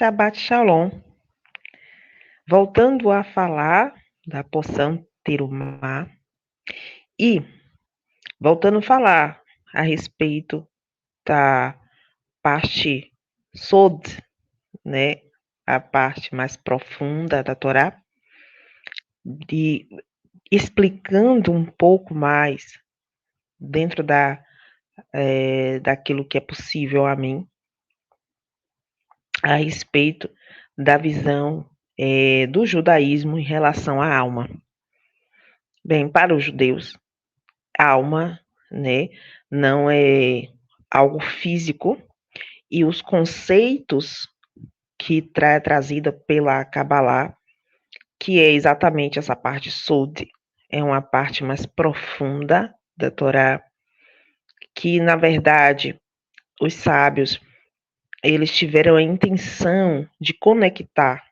Shabbat Shalom. Voltando a falar da porção Terumá e voltando a falar a respeito da parte Sod, né, a parte mais profunda da Torá, de explicando um pouco mais dentro daquilo que é possível a mim, a respeito da visão do judaísmo em relação à alma. Bem, para os judeus, a alma, né, não é algo físico, e os conceitos que trazida pela Kabbalah, que é exatamente essa parte Sod, é uma parte mais profunda da Torá, que na verdade os sábios eles tiveram a intenção de conectar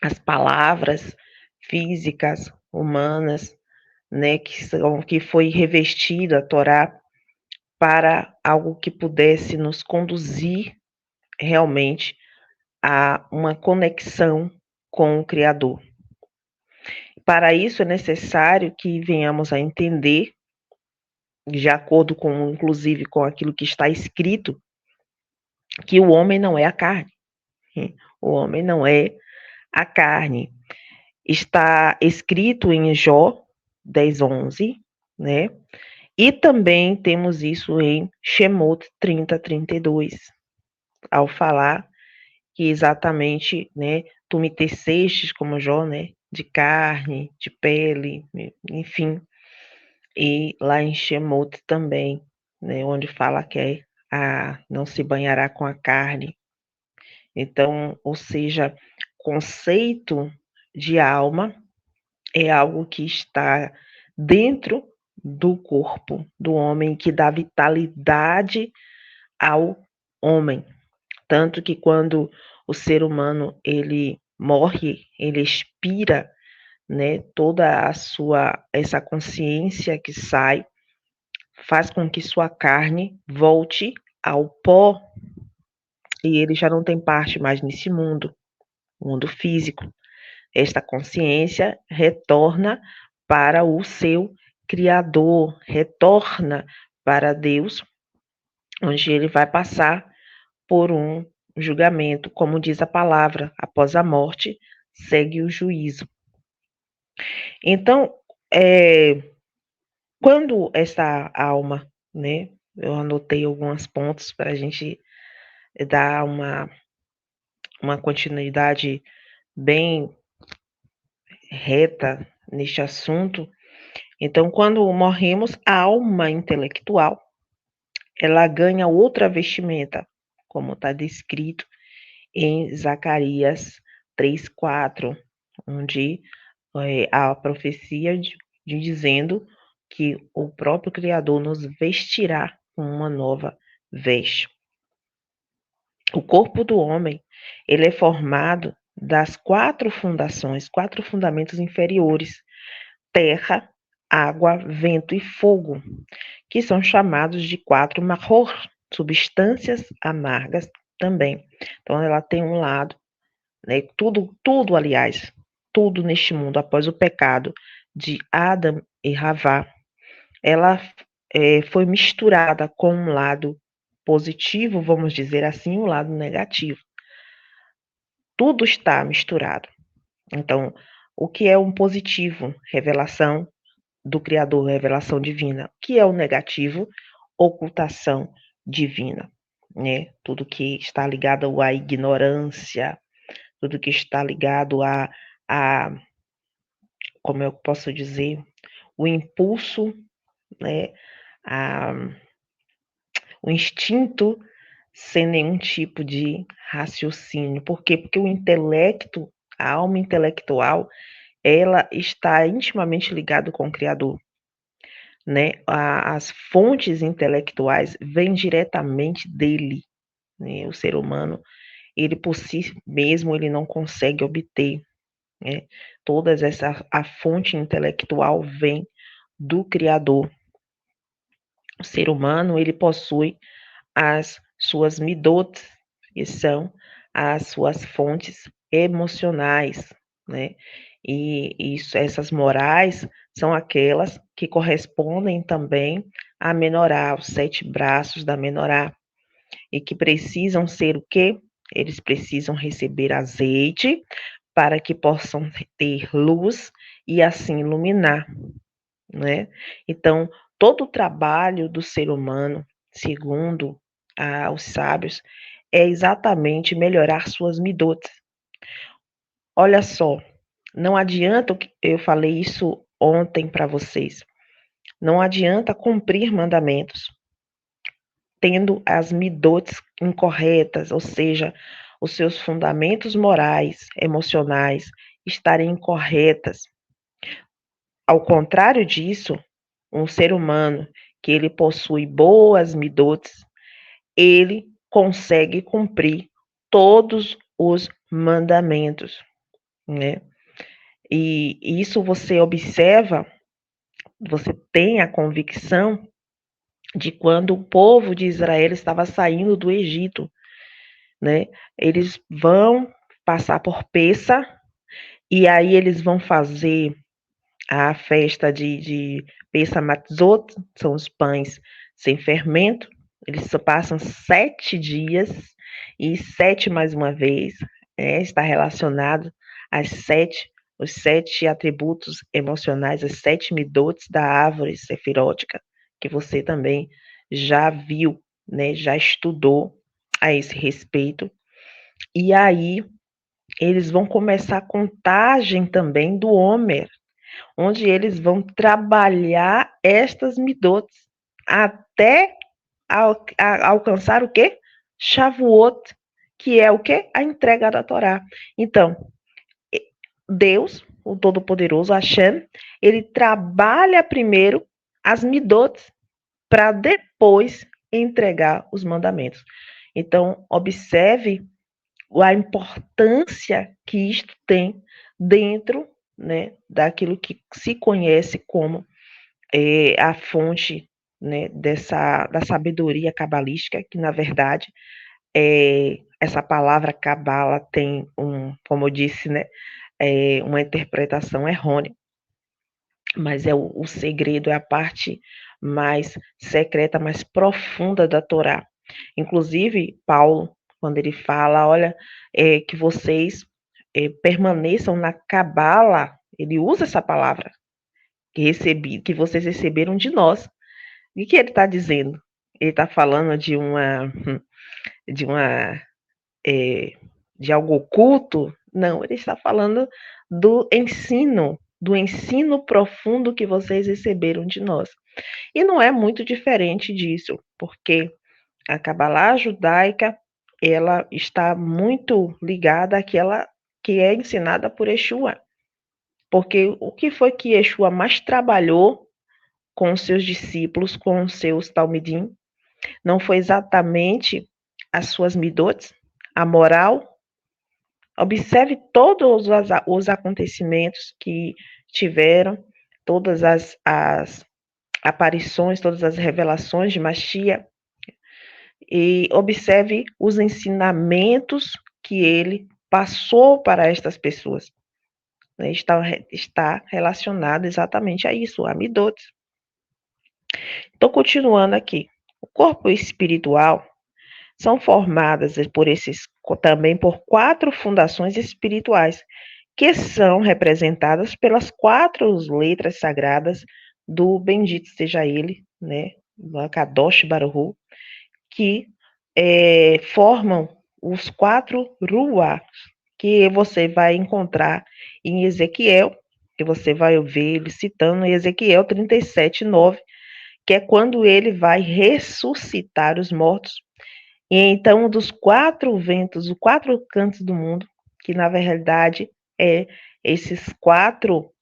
as palavras físicas humanas, né, que foi revestida a Torá para algo que pudesse nos conduzir realmente a uma conexão com o Criador. Para isso é necessário que venhamos a entender, de acordo com, inclusive, com aquilo que está escrito, que o homem não é a carne. O homem não é a carne. Está escrito em Jó 10:11, né? E também temos isso em Shemot 30:32, ao falar que exatamente, né, tu me tecestes como Jó, né, de carne, de pele, enfim. E lá em Shemot também, né, onde fala que não se banhará com a carne. Então, ou seja, conceito de alma é algo que está dentro do corpo do homem, que dá vitalidade ao homem. Tanto que quando o ser humano ele morre, ele expira, né, toda essa consciência que sai, faz com que sua carne volte ao pó, e ele já não tem parte mais nesse mundo físico. Esta consciência retorna para o seu Criador, retorna para Deus, onde ele vai passar por um julgamento, como diz a palavra, após a morte segue o juízo. Então, quando essa alma, né, eu anotei alguns pontos para a gente dar uma continuidade bem reta neste assunto. Então, quando morremos, a alma intelectual, ela ganha outra vestimenta, como está descrito em Zacarias 3:4, onde a profecia de dizendo que o próprio Criador nos vestirá com uma nova veste. O corpo do homem, ele é formado das 4 fundações, 4 fundamentos inferiores: terra, água, vento e fogo, que são chamados de 4 mahor, substâncias amargas também. Então ela tem um lado, né, tudo aliás, tudo neste mundo após o pecado de Adão e Havá, ela foi misturada com um lado positivo, vamos dizer assim, um lado negativo. Tudo está misturado. Então, o que é um positivo? Revelação do Criador, revelação divina. O que é o negativo? Ocultação divina, né? Tudo que está ligado à ignorância, tudo que está ligado a como eu posso dizer, o impulso, né? O instinto sem nenhum tipo de raciocínio. Por quê? Porque o intelecto, a alma intelectual, ela está intimamente ligada com o Criador, né? As fontes intelectuais vêm diretamente dele, né? O ser humano, ele por si mesmo, ele não consegue obter, né? A fonte intelectual vem do Criador. O ser humano, ele possui as suas midot, que são as suas fontes emocionais, né? Essas morais são aquelas que correspondem também à menorá, os 7 braços da menorá, e que precisam ser o quê? Eles precisam receber azeite para que possam ter luz e assim iluminar, né? Então, todo o trabalho do ser humano, segundo os sábios, é exatamente melhorar suas midotes. Olha só, não adianta, eu falei isso ontem para vocês, não adianta cumprir mandamentos tendo as midotes incorretas, ou seja, os seus fundamentos morais, emocionais estarem incorretas. Ao contrário disso, um ser humano que ele possui boas midotes, ele consegue cumprir todos os mandamentos, né? E isso você observa, você tem a convicção de quando o povo de Israel estava saindo do Egito, né? Eles vão passar por Pessa e aí eles vão fazer a festa de Pessa Matzot, são os pães sem fermento. Eles só passam 7 dias e 7 mais uma vez, está relacionado às 7, os 7 atributos emocionais, as 7 midotes da árvore sefirótica, que você também já viu, né, já estudou a esse respeito. E aí eles vão começar a contagem também do Homer, onde eles vão trabalhar estas midotes até alcançar o quê? Shavuot, que é o quê? A entrega da Torá. Então, Deus, o Todo-Poderoso, Hashem, ele trabalha primeiro as midotes para depois entregar os mandamentos. Então, observe a importância que isto tem dentro, né, daquilo que se conhece como a fonte, né, da sabedoria cabalística, que na verdade essa palavra cabala tem como eu disse, né, uma interpretação errônea, mas o segredo, é a parte mais secreta, mais profunda da Torá. Inclusive, Paulo, quando ele fala, olha, que vocês permaneçam na cabala, ele usa essa palavra, que vocês receberam de nós. O que ele está dizendo? Ele está falando de uma de algo oculto? Não, ele está falando do ensino profundo que vocês receberam de nós. E não é muito diferente disso, porque a Cabalá judaica, ela está muito ligada àquela que é ensinada por Yeshua. Porque o que foi que Yeshua mais trabalhou com os seus discípulos, com os seus talmidim? Não foi exatamente as suas midotes, a moral? Observe todos os acontecimentos que tiveram, todas as aparições, todas as revelações de Mashiach, e observe os ensinamentos que ele passou para estas pessoas. Está relacionado exatamente a isso, a midotes. Então, continuando aqui. O corpo espiritual são formadas também por 4 fundações espirituais, que são representadas pelas 4 letras sagradas do bendito seja ele, né, do Kadosh Baruch Hu, que formam os 4 ruach, que você vai encontrar em Ezequiel, que você vai ver ele citando em Ezequiel 37:9, que é quando ele vai ressuscitar os mortos. E então, dos 4 ventos, os 4 cantos do mundo, que na verdade é essas 4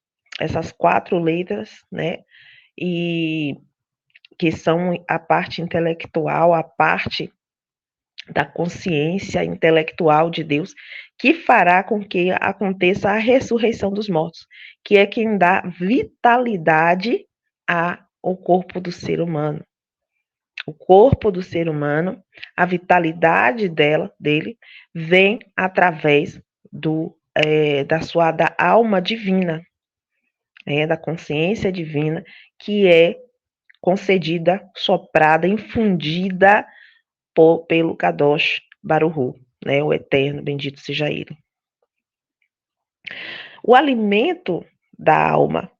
letras, né? E que são a parte intelectual, a parte da consciência intelectual de Deus, que fará com que aconteça a ressurreição dos mortos, que é quem dá vitalidade ao corpo do ser humano. O corpo do ser humano, a vitalidade dele, vem através da alma divina, da consciência divina, que é concedida, soprada, infundida pelo Kadosh Baruch Hu, o Eterno, bendito seja ele. O alimento da alma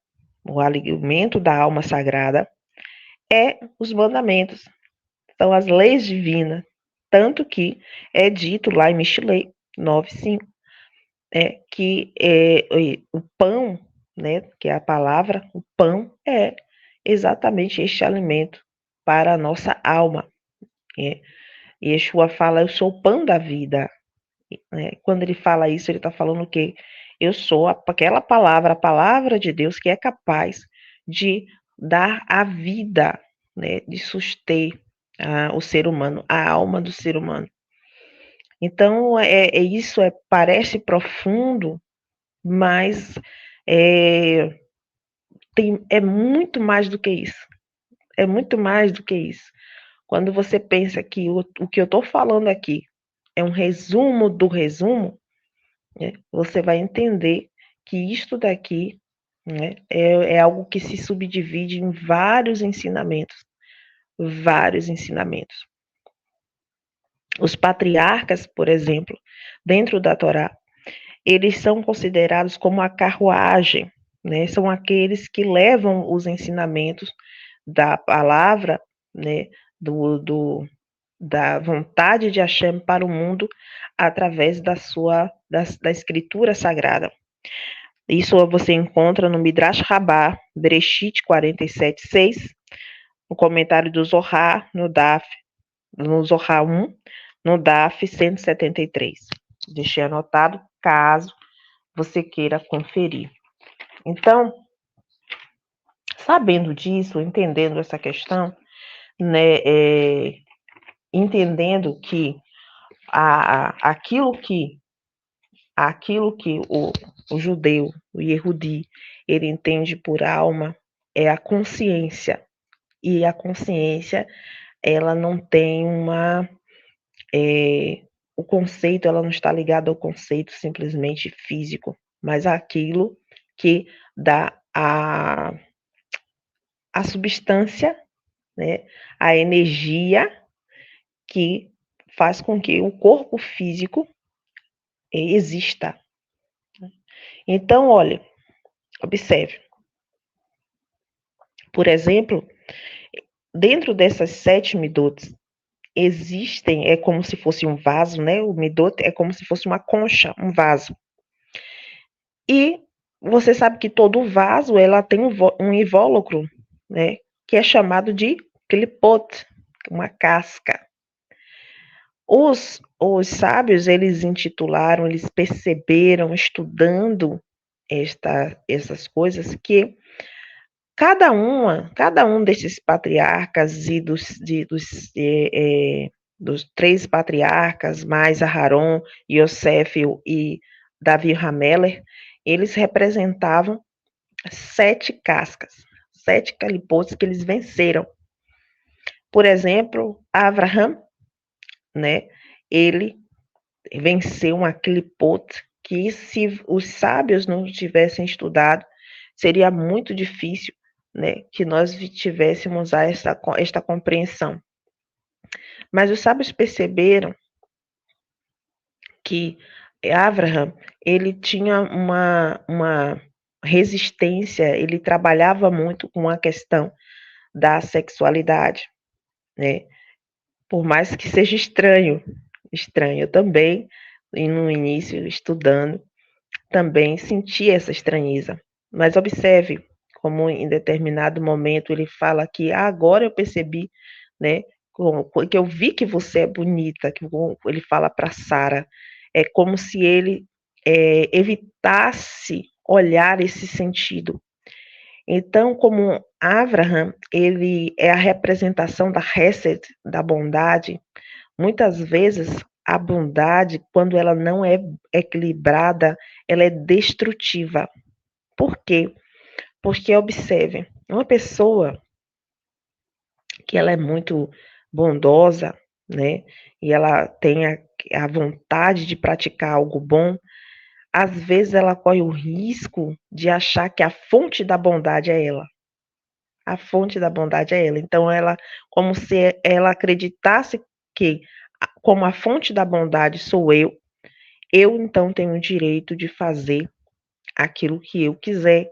sagrada é os mandamentos, são as leis divinas, tanto que é dito lá em Mishlei 9:5, que o pão, que é a palavra, o pão é exatamente este alimento para a nossa alma. Yeshua fala, eu sou o pão da vida. Quando ele fala isso, ele está falando o quê? Eu sou aquela palavra, a palavra de Deus que é capaz de dar a vida, de suster o ser humano, a alma do ser humano. Então, isso parece profundo, mas é muito mais do que isso. É muito mais do que isso. Quando você pensa que o que eu estou falando aqui é um resumo do resumo, você vai entender que isto daqui é algo que se subdivide em vários ensinamentos. Vários ensinamentos. Os patriarcas, por exemplo, dentro da Torá, eles são considerados como a carruagem, são aqueles que levam os ensinamentos da palavra, da vontade de Hashem para o mundo através da escritura sagrada. Isso você encontra no Midrash Rabbah, Bereshit 47:6, no comentário do Zohar, no Zohar 1, no DAF 173. Deixei anotado, caso você queira conferir. Então, sabendo disso, entendendo essa questão, entendendo que aquilo que o judeu, o Yehudi, ele entende por alma é a consciência. E a consciência, ela não tem o conceito, ela não está ligada ao conceito simplesmente físico, mas àquilo que dá a substância, a energia que faz com que o corpo físico exista. Então, olha, observe. Por exemplo, dentro dessas 7 midot, existem, é como se fosse um vaso, o midot é como se fosse uma concha, um vaso. E você sabe que todo vaso, ela tem um invólucro, que é chamado de klipot, uma casca. Os sábios, eles intitularam, eles perceberam, estudando essas coisas, que cada um desses patriarcas e dos 3 patriarcas, mais Aharon, Yosef e Davi Hameler, eles representavam 7 cascas, 7 calipotes que eles venceram. Por exemplo, Abraham, ele venceu uma clipote que, se os sábios não tivessem estudado, seria muito difícil, que nós tivéssemos esta compreensão. Mas os sábios perceberam que Abraham, ele tinha uma resistência, ele trabalhava muito com a questão da sexualidade, Por mais que seja estranho, eu também, e no início, estudando, também senti essa estranheza. Mas observe como em determinado momento ele fala que agora eu percebi, que eu vi que você é bonita, que ele fala para Sara, é como se ele evitasse olhar esse sentido. Então, como Abraham, ele é a representação da Hesed, da bondade, muitas vezes a bondade, quando ela não é equilibrada, ela é destrutiva. Por quê? Porque, observe, uma pessoa que ela é muito bondosa, né, e ela tem a vontade de praticar algo bom, às vezes ela corre o risco de achar que a fonte da bondade é ela. A fonte da bondade é ela. Então ela, como se ela acreditasse que, como a fonte da bondade sou eu então tenho o direito de fazer aquilo que eu quiser.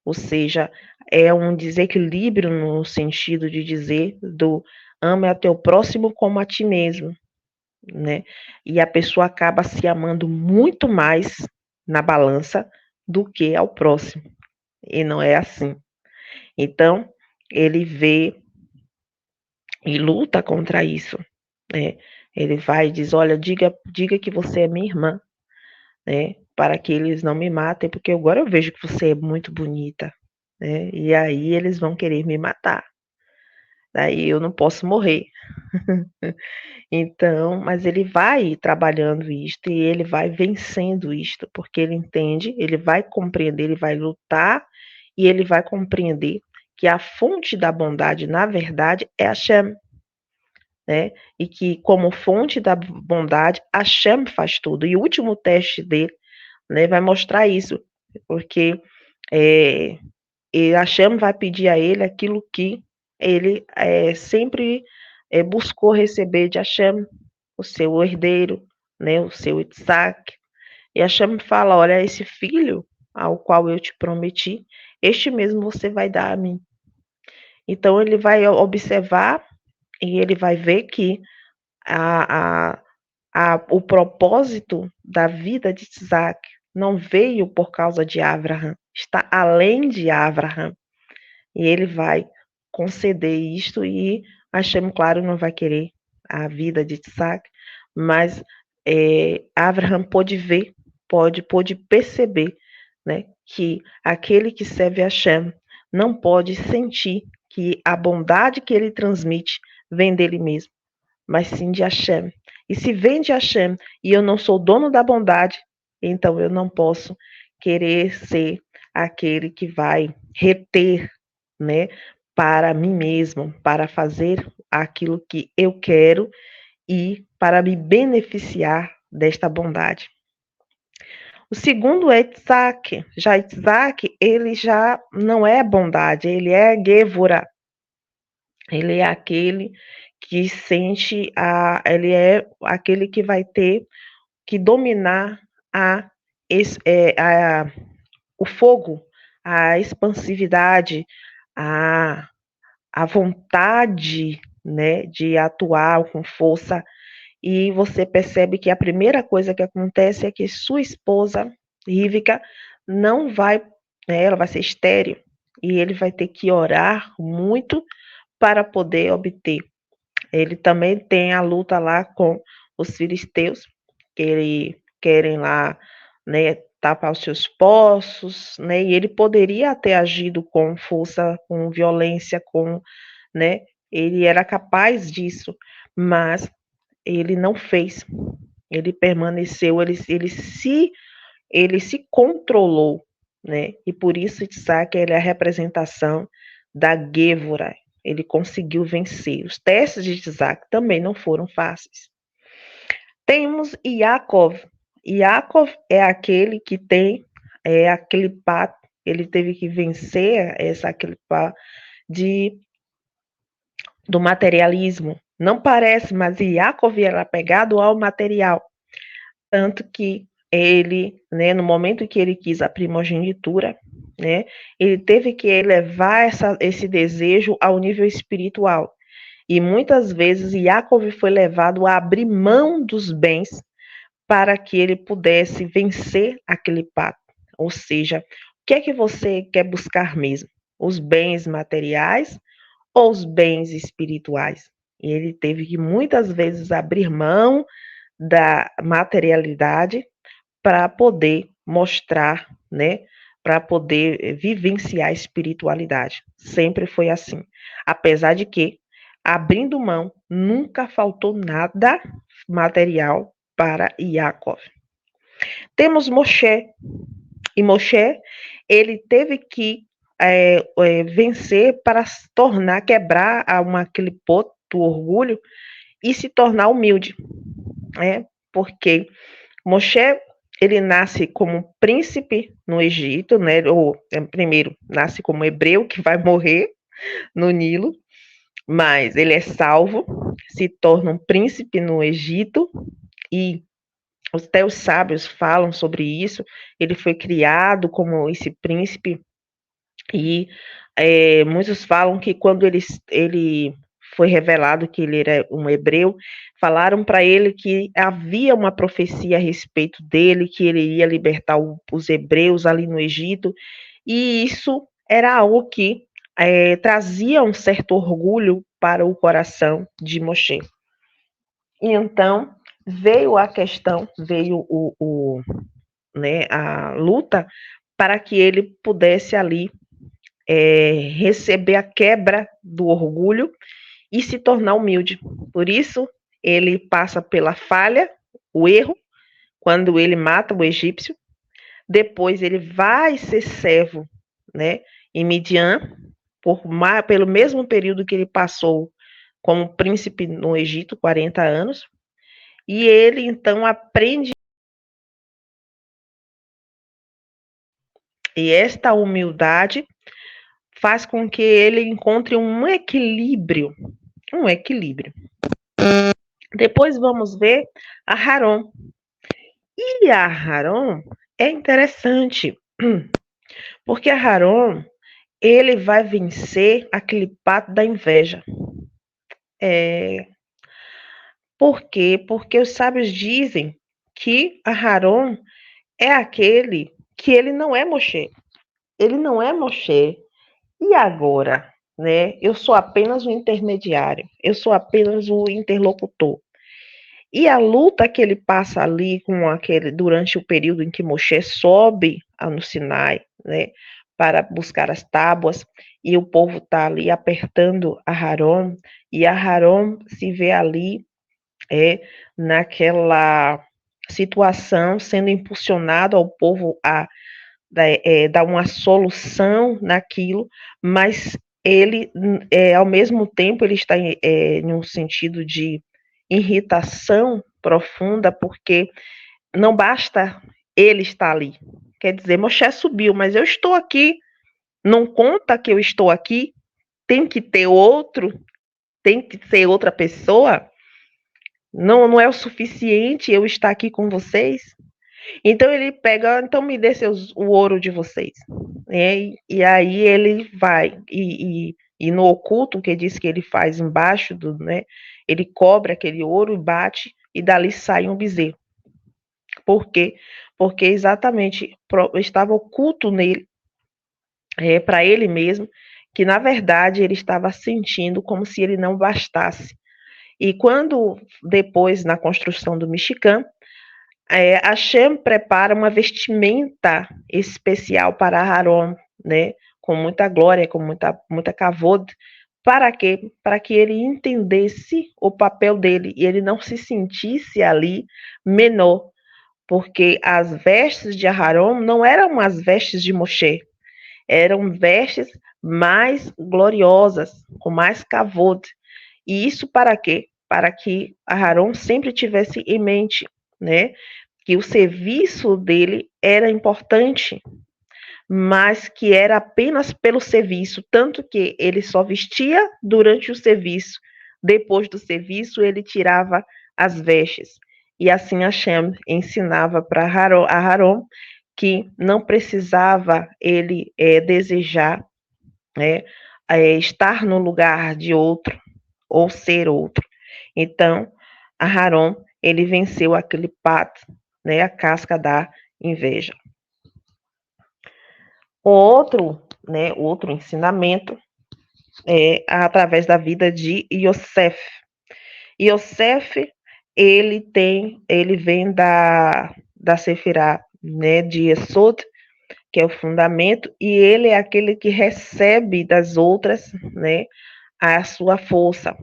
Ou seja, é um desequilíbrio no sentido de dizer do ame a teu próximo como a ti mesmo, né? E a pessoa acaba se amando muito mais na balança do que ao próximo. E não é assim. Então, ele vê e luta contra isso, né? Ele vai e diz: olha, diga que você é minha irmã, né? Para que eles não me matem, porque agora eu vejo que você é muito bonita, né? E aí eles vão querer me matar. Daí eu não posso morrer. Então, mas ele vai trabalhando isto e ele vai vencendo isto, porque ele entende, ele vai compreender, ele vai lutar e ele vai compreender que a fonte da bondade, na verdade, é Hashem, né? E que como fonte da bondade, Hashem faz tudo. E o último teste dele, né, vai mostrar isso, porque e Hashem vai pedir a ele aquilo que ele sempre buscou receber de Hashem, o seu herdeiro, né, o seu Isaac. E Hashem fala: olha, esse filho ao qual eu te prometi, este mesmo você vai dar a mim. Então ele vai observar e ele vai ver que a, a, o propósito da vida de Isaac não veio por causa de Abraham, está além de Abraham. E ele vai conceder isto e Hashem, claro, não vai querer a vida de Isaac, mas Abraham pôde ver, pôde perceber, né, que aquele que serve a Hashem não pode sentir que a bondade que ele transmite vem dele mesmo, mas sim de Hashem. E se vem de Hashem e eu não sou dono da bondade, então eu não posso querer ser aquele que vai reter, né, para mim mesmo, para fazer aquilo que eu quero e para me beneficiar desta bondade. O segundo é Isaac. Já Isaac, ele já não é bondade, ele é Gevura. Ele é aquele que sente ele é aquele que vai ter que dominar a, a o fogo, a expansividade, a, a vontade, né, de atuar com força. E você percebe que a primeira coisa que acontece é que sua esposa, Rívika, não vai, né, ela vai ser estéril. E ele vai ter que orar muito para poder obter. Ele também tem a luta lá com os filisteus, que ele querem lá, né, tapar os seus poços, né, e ele poderia ter agido com força, com violência, né, ele era capaz disso, mas ele não fez. Ele permaneceu, ele se controlou, né? E por isso Isaac ele é a representação da Gevura. Ele conseguiu vencer. Os testes de Isaac também não foram fáceis. Temos Yaakov. Yaakov é aquele que tem aquele pá, ele teve que vencer aquele pá do materialismo. Não parece, mas Yaakov era apegado ao material. Tanto que ele, né, no momento que ele quis a primogenitura, né, ele teve que elevar esse desejo ao nível espiritual. E muitas vezes Yaakov foi levado a abrir mão dos bens para que ele pudesse vencer aquele pacto. Ou seja, o que é que você quer buscar mesmo? Os bens materiais ou os bens espirituais? E ele teve que muitas vezes abrir mão da materialidade para poder mostrar, né, para poder vivenciar a espiritualidade. Sempre foi assim. Apesar de que, abrindo mão, nunca faltou nada material para Yaakov. Temos Moshe. E Moshe, ele teve que vencer para se tornar, quebrar aquele do orgulho e se tornar humilde, né? Porque Moshe, ele nasce como príncipe no Egito, né? Ou primeiro nasce como hebreu que vai morrer no Nilo, mas ele é salvo, se torna um príncipe no Egito e até os sábios falam sobre isso. Ele foi criado como esse príncipe e muitos falam que quando ele foi revelado que ele era um hebreu, falaram para ele que havia uma profecia a respeito dele, que ele ia libertar os hebreus ali no Egito, e isso era algo que trazia um certo orgulho para o coração de Moshe. E então veio a questão, veio né, a luta para que ele pudesse ali receber a quebra do orgulho e se tornar humilde. Por isso, ele passa pela falha, o erro, quando ele mata o egípcio. Depois, ele vai ser servo, né, em Midian, pelo mesmo período que ele passou como príncipe no Egito, 40 anos. E ele, então, aprende. E esta humildade faz com que ele encontre um equilíbrio. Um equilíbrio. Depois vamos ver a Haron. E a Haron é interessante, porque a Haron, ele vai vencer aquele pato da inveja. Por quê? Porque os sábios dizem que a Haron é aquele que ele não é Moshe. Ele não é Moshe. E agora, né? Eu sou apenas um intermediário. Eu sou apenas o interlocutor. E a luta que ele passa ali com aquele durante o período em que Moshe sobe no Sinai, né, para buscar as tábuas, e o povo está ali apertando a Haron, e a Haron se vê ali naquela situação, sendo impulsionado ao povo a dar uma solução naquilo, mas ele, ao mesmo tempo, ele está em um sentido de irritação profunda, porque não basta ele estar ali. Quer dizer, Moshe subiu, mas eu estou aqui, não conta que eu estou aqui, tem que ter outro, tem que ser outra pessoa, não é o suficiente eu estar aqui com vocês. Então ele pega, então me dê o ouro de vocês. E aí ele vai, e no oculto, que diz que ele faz embaixo do, né, ele cobre aquele ouro e bate, e dali sai um bezerro. Por quê? Porque exatamente estava oculto nele, para ele mesmo, que na verdade ele estava sentindo como se ele não bastasse. E quando depois, na construção do Mexicã, Hashem prepara uma vestimenta especial para Aaron, né? Com muita glória, com muita kavod. Para quê? Para que ele entendesse o papel dele e ele não se sentisse ali menor, porque as vestes de Aaron não eram as vestes de Moshe, eram vestes mais gloriosas, com mais kavod. E isso para quê? Para que Aaron sempre tivesse em mente, né, que o serviço dele era importante, mas que era apenas pelo serviço, tanto que ele só vestia durante o serviço. Depois do serviço, ele tirava as vestes. E assim Hashem ensinava para Aharon que não precisava ele desejar, né, estar no lugar de outro ou ser outro. Então, Aharon, ele venceu aquele pato, né, a casca da inveja. Outro ensinamento é através da vida de Yosef. Yosef, ele vem da Sefirá, né, de Yesod, que é o fundamento, e ele é aquele que recebe das outras, né, a sua força.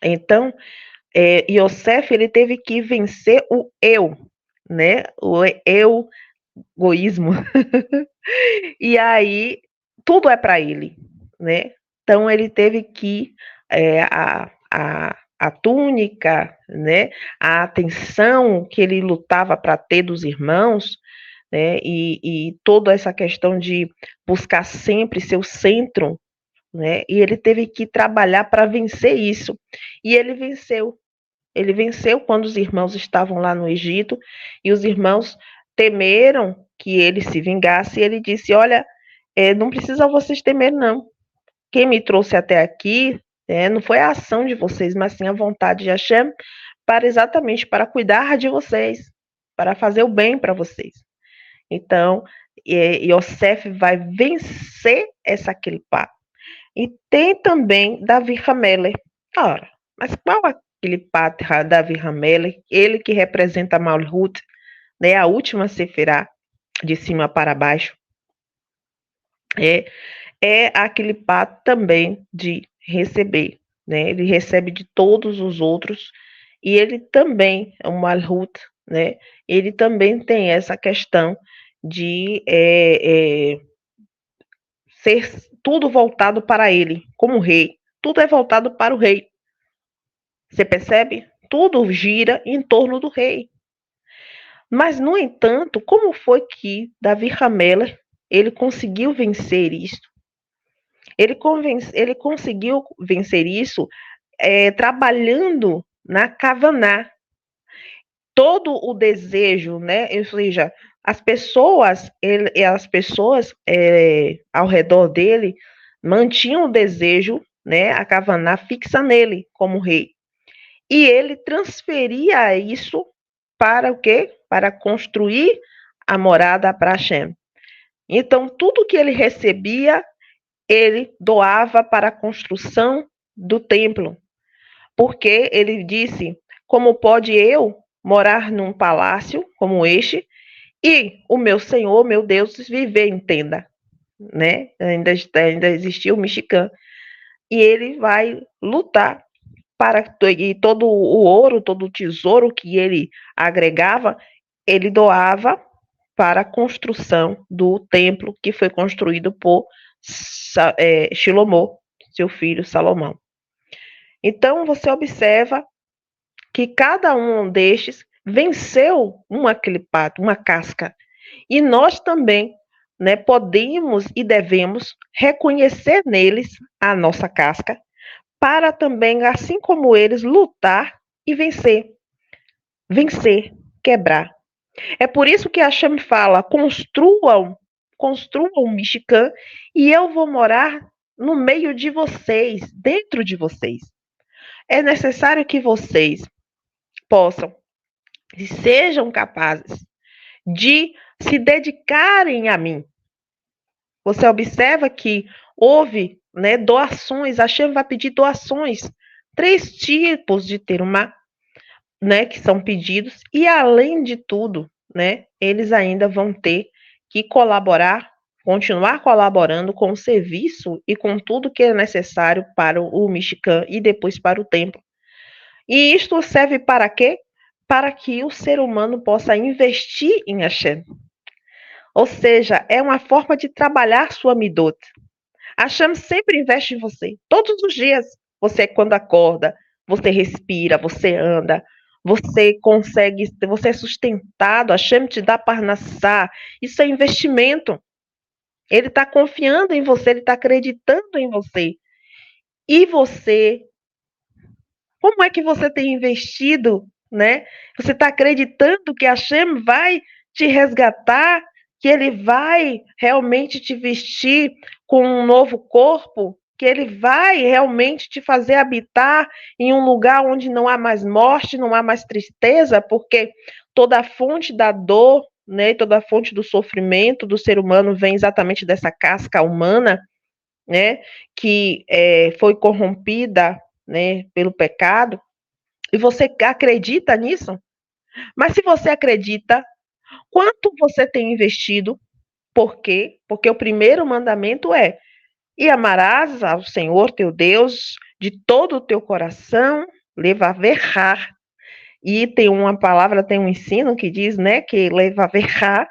Então, Yosef, ele teve que vencer o eu, né, o egoísmo. E aí, tudo é para ele, né? Então, ele teve que a túnica, né, a atenção que ele lutava para ter dos irmãos, né, e toda essa questão de buscar sempre ser o centro, né, e ele teve que trabalhar para vencer isso. E ele venceu. Ele venceu quando os irmãos estavam lá no Egito e os irmãos temeram que ele se vingasse. E ele disse: Olha, não precisa vocês temerem, não. Quem me trouxe até aqui não foi a ação de vocês, mas sim a vontade de Hashem para exatamente para cuidar de vocês, para fazer o bem para vocês. Então, Yosef vai vencer essa clipá. E tem também Davi Hamelech. Ora, mas qual aquele pátria Davi Hamelech? Ele que representa Malhut, né, a última sefirá, de cima para baixo. É aquele pato também de receber, né? Ele recebe de todos os outros e ele também é um Malhut, né? Ele também tem essa questão de ser tudo voltado para ele, como rei. Tudo é voltado para o rei. Você percebe? Tudo gira em torno do rei. Mas, no entanto, como foi que Davi Hamelech ele conseguiu vencer isso? Ele conseguiu vencer isso trabalhando na Kavaná. Todo o desejo, né? Ou seja, as pessoas ao redor dele mantinham o desejo, né? A Kavaná fixa nele como rei. E ele transferia isso para o quê? Para construir a morada para Hashem. Então, tudo que ele recebia, ele doava para a construção do templo. Porque ele disse: como pode eu morar num palácio como este e o meu Senhor, meu Deus, viver em tenda? Né? Ainda existia o mexicano. E ele vai lutar para e todo o ouro, todo o tesouro que ele agregava, ele doava para a construção do templo que foi construído por Shlomo, seu filho Salomão. Então você observa que cada um destes venceu uma clipata, uma casca. E nós também, né, podemos e devemos reconhecer neles a nossa casca, para também, assim como eles, lutar e vencer. Vencer, quebrar. É por isso que Hashem fala: construam um Mishkan e eu vou morar no meio de vocês, dentro de vocês. É necessário que vocês possam e sejam capazes de se dedicarem a mim. Você observa que houve, né, doações. Hashem vai pedir doações. 3 tipos de terumá, né, que são pedidos, e além de tudo, né, eles ainda vão ter que colaborar, continuar colaborando com o serviço e com tudo que é necessário para o Mishkan e depois para o templo. E isto serve para quê? Para que o ser humano possa investir em Hashem. Ou seja, é uma forma de trabalhar sua midot. Hashem sempre investe em você, todos os dias. Você, quando acorda, você respira, você anda, você consegue, você é sustentado, Hashem te dá parnassá. Isso é investimento. Ele está confiando em você, ele está acreditando em você. E você, como é que você tem investido, né? Você está acreditando que Hashem vai te resgatar, que ele vai realmente te vestir com um novo corpo, que ele vai realmente te fazer habitar em um lugar onde não há mais morte, não há mais tristeza, porque toda a fonte da dor, né, toda a fonte do sofrimento do ser humano vem exatamente dessa casca humana, né, que foi corrompida, né, pelo pecado. E você acredita nisso? Mas se você acredita, quanto você tem investido? Por quê? Porque o primeiro mandamento é: e amarás ao Senhor teu Deus de todo o teu coração, levaverrar. E tem uma palavra, tem um ensino que diz, né, que levaverrar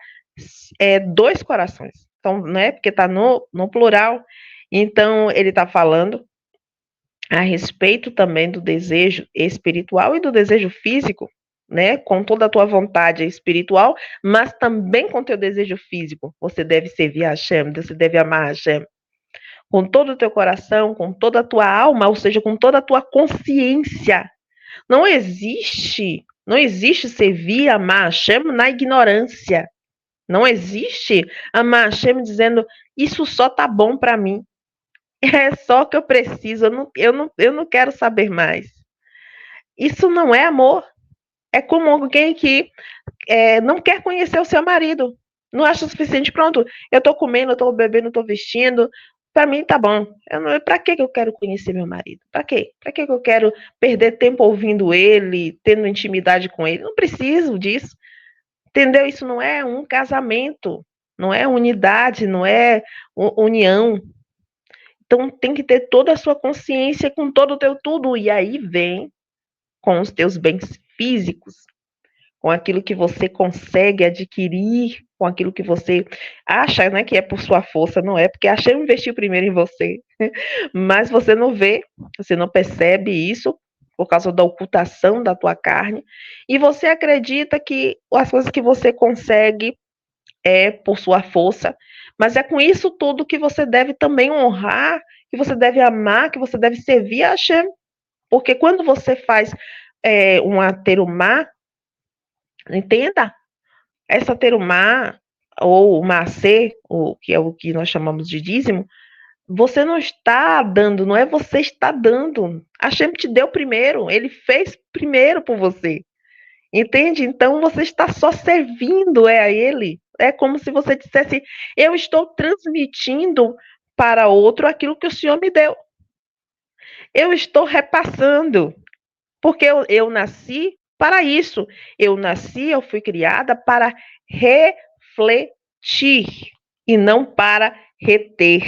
é 2 corações. Então, né, porque está no plural. Então, ele está falando a respeito também do desejo espiritual e do desejo físico, né? Com toda a tua vontade espiritual, mas também com teu desejo físico. Você deve servir a Hashem, você deve amar a Hashem com todo o teu coração, com toda a tua alma, ou seja, com toda a tua consciência. Não existe servir, amar a Hashem na ignorância. Não existe amar a Hashem dizendo isso só tá bom para mim. É só o que eu preciso, eu não quero saber mais. Isso não é amor. É como alguém que não quer conhecer o seu marido. Não acha o suficiente. Pronto, eu tô comendo, eu tô bebendo, eu tô vestindo. Para mim tá bom. Para que eu quero conhecer meu marido? Para quê? Para que eu quero perder tempo ouvindo ele, tendo intimidade com ele? Não preciso disso. Entendeu? Isso não é um casamento. Não é unidade, não é união. Então tem que ter toda a sua consciência com todo o teu tudo. E aí vem com os teus bens físicos, com aquilo que você consegue adquirir, com aquilo que você acha, né, que é por sua força, não é, porque a Hashem investiu primeiro em você, mas você não vê, você não percebe isso por causa da ocultação da tua carne, e você acredita que as coisas que você consegue é por sua força, mas é com isso tudo que você deve também honrar, que você deve amar, que você deve servir a Hashem, porque quando você faz uma terumá, entenda, essa terumá, ou o macê, que é o que nós chamamos de dízimo, você não está dando, não é você está dando. Hashem te deu primeiro, ele fez primeiro por você. Entende? Então você está só servindo a ele. É como se você dissesse: eu estou transmitindo para outro aquilo que o Senhor me deu. Eu estou repassando, porque eu nasci para isso. Eu fui criada para refletir e não para reter.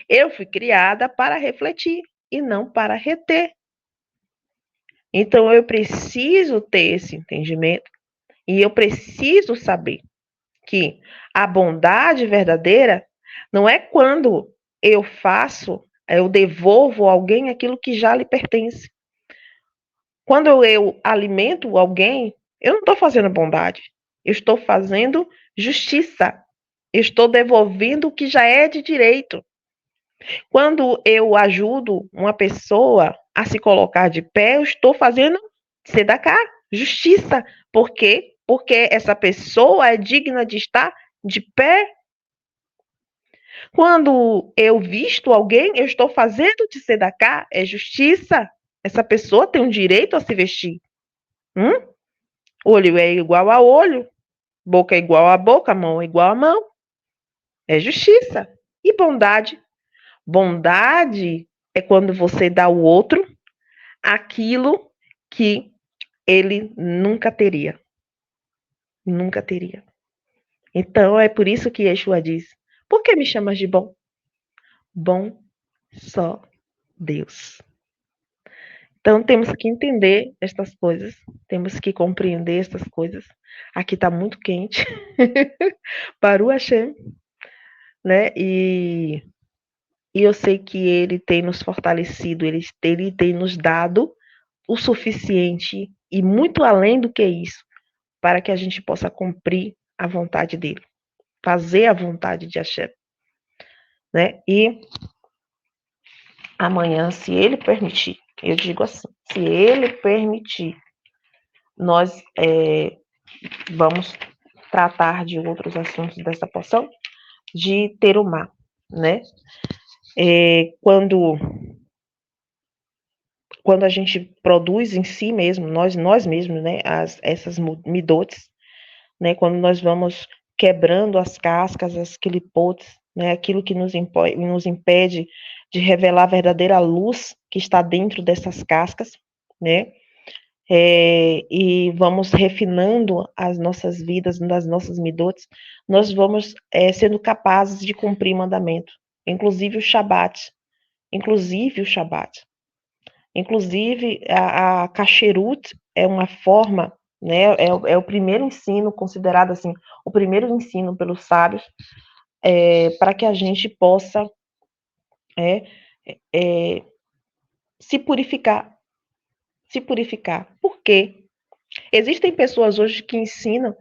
Eu fui criada para refletir e não para reter. Então eu preciso ter esse entendimento e eu preciso saber que a bondade verdadeira não é quando eu devolvo a alguém aquilo que já lhe pertence. Quando eu alimento alguém, eu não estou fazendo bondade, eu estou fazendo justiça, eu estou devolvendo o que já é de direito. Quando eu ajudo uma pessoa a se colocar de pé, eu estou fazendo tzedakah, justiça. Por quê? Porque essa pessoa é digna de estar de pé. Quando eu visto alguém, eu estou fazendo tzedakah, é justiça. Essa pessoa tem um direito a se vestir. Olho é igual a olho, boca é igual a boca, mão é igual a mão. É justiça. E bondade? Bondade é quando você dá ao outro aquilo que ele nunca teria. Nunca teria. Então é por isso que Yeshua diz: por que me chamas de bom? Bom só Deus. Então temos que entender estas coisas, temos que compreender estas coisas. Aqui está muito quente. Baruch Hashem, né? E eu sei que ele tem nos fortalecido, ele tem nos dado o suficiente e muito além do que isso, para que a gente possa cumprir a vontade dele, fazer a vontade de Hashem, né? E amanhã, se ele permitir, eu digo assim, se ele permitir, nós vamos tratar de outros assuntos dessa porção de terumá, né? Quando a gente produz em si mesmo, nós mesmos, né, essas midotes, né, quando nós vamos quebrando as cascas, as clipotes, né, aquilo que nos impede de revelar a verdadeira luz que está dentro dessas cascas, né, e vamos refinando as nossas vidas, nas nossas midotes, nós vamos sendo capazes de cumprir mandamento, inclusive o Shabat, Inclusive, a kasherut é uma forma, né, é o primeiro ensino, considerado assim, o primeiro ensino pelos sábios, para que a gente possa se purificar. Se purificar. Por quê? Existem pessoas hoje que ensinam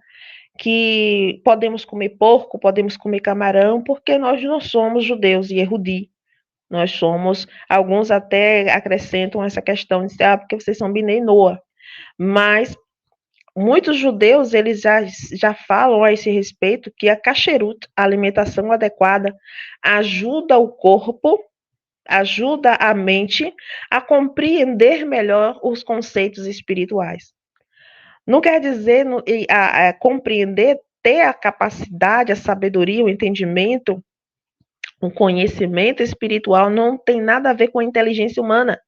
que podemos comer porco, podemos comer camarão, porque nós não somos judeus e erudi. Nós somos, alguns até acrescentam essa questão de porque vocês são Binei Noa. Mas muitos judeus, eles já falam a esse respeito que a kasherut, a alimentação adequada, ajuda o corpo, ajuda a mente a compreender melhor os conceitos espirituais. Não quer dizer compreender, ter a capacidade, a sabedoria, o entendimento, o conhecimento espiritual não tem nada a ver com a inteligência humana.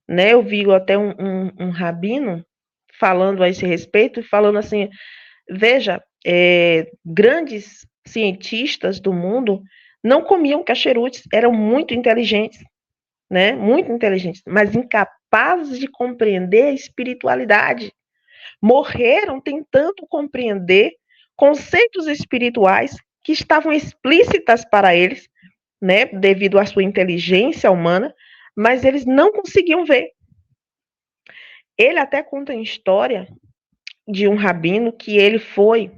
Né? Eu vi até um rabino falando a esse respeito, falando assim, veja, grandes cientistas do mundo não comiam cachorutes, eram muito inteligentes, né? Muito inteligentes, mas incapazes de compreender a espiritualidade. Morreram tentando compreender conceitos espirituais que estavam explícitas para eles, né, devido à sua inteligência humana, mas eles não conseguiam ver. Ele até conta a história de um rabino que ele foi,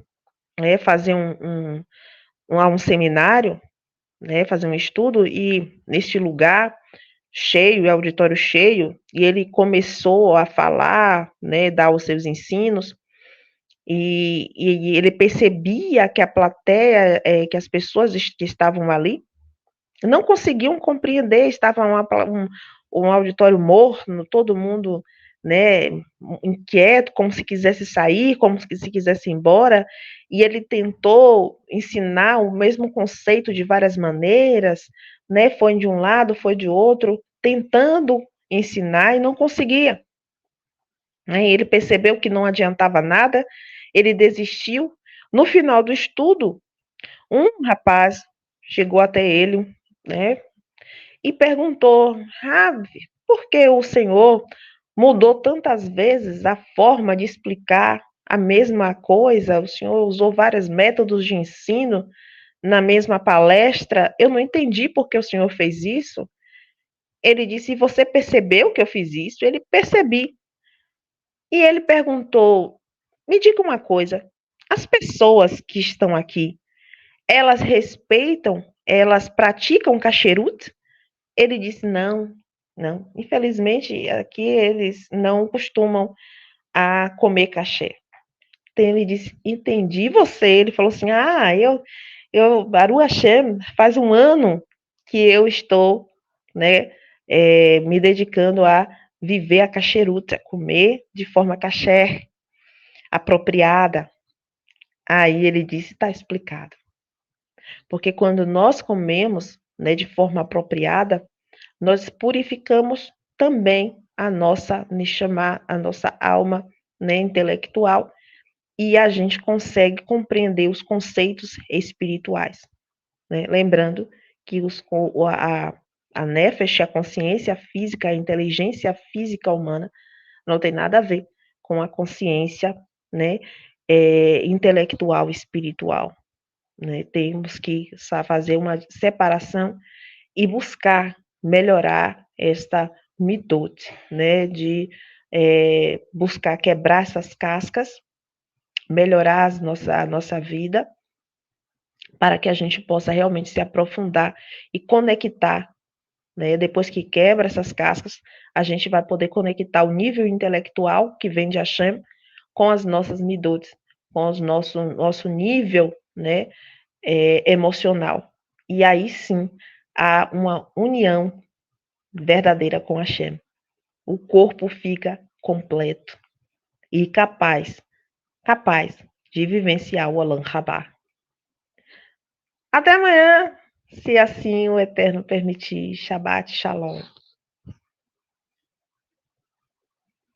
né, fazer um seminário, né, fazer um estudo, e neste lugar cheio, auditório cheio, e ele começou a falar, né, dar os seus ensinos, e ele percebia que a plateia, que as pessoas que estavam ali, não conseguiam compreender, estava um auditório morno, todo mundo, né, inquieto, como se quisesse sair, como se quisesse ir embora, e ele tentou ensinar o mesmo conceito de várias maneiras, né, foi de um lado, foi de outro, tentando ensinar e não conseguia. Né, ele percebeu que não adiantava nada, ele desistiu. No final do estudo, um rapaz chegou até ele, né, e perguntou: Rabi, por que o Senhor mudou tantas vezes a forma de explicar a mesma coisa? O Senhor usou vários métodos de ensino na mesma palestra. Eu não entendi por que o Senhor fez isso. Ele disse: você percebeu que eu fiz isso? Ele percebi. E ele perguntou: me diga uma coisa, as pessoas que estão aqui, elas respeitam, elas praticam kasherut? Ele disse: não, não. Infelizmente, aqui eles não costumam a comer caché. Então ele disse: entendi você. Ele falou assim: Baruch Hashem, faz um ano que eu estou, né, me dedicando a viver a kasherut, a comer de forma kasher, apropriada. Aí ele disse: está explicado. Porque quando nós comemos, né, de forma apropriada, nós purificamos também a nossa neshama, a nossa alma, né, intelectual, e a gente consegue compreender os conceitos espirituais. Né? Lembrando que a nefesh, a consciência física, a inteligência física humana, não tem nada a ver com a consciência, né, intelectual espiritual. Né? Temos que fazer uma separação e buscar melhorar esta midot, né, de buscar quebrar essas cascas, melhorar a nossa vida, para que a gente possa realmente se aprofundar e conectar, né, depois que quebra essas cascas, a gente vai poder conectar o nível intelectual que vem de Hashem com as nossas midot, com o nosso nível, né, emocional. E aí sim, há uma união verdadeira com Hashem. O corpo fica completo e capaz de vivenciar o Olam Rabá. Até amanhã, se assim o Eterno permitir. Shabbat Shalom.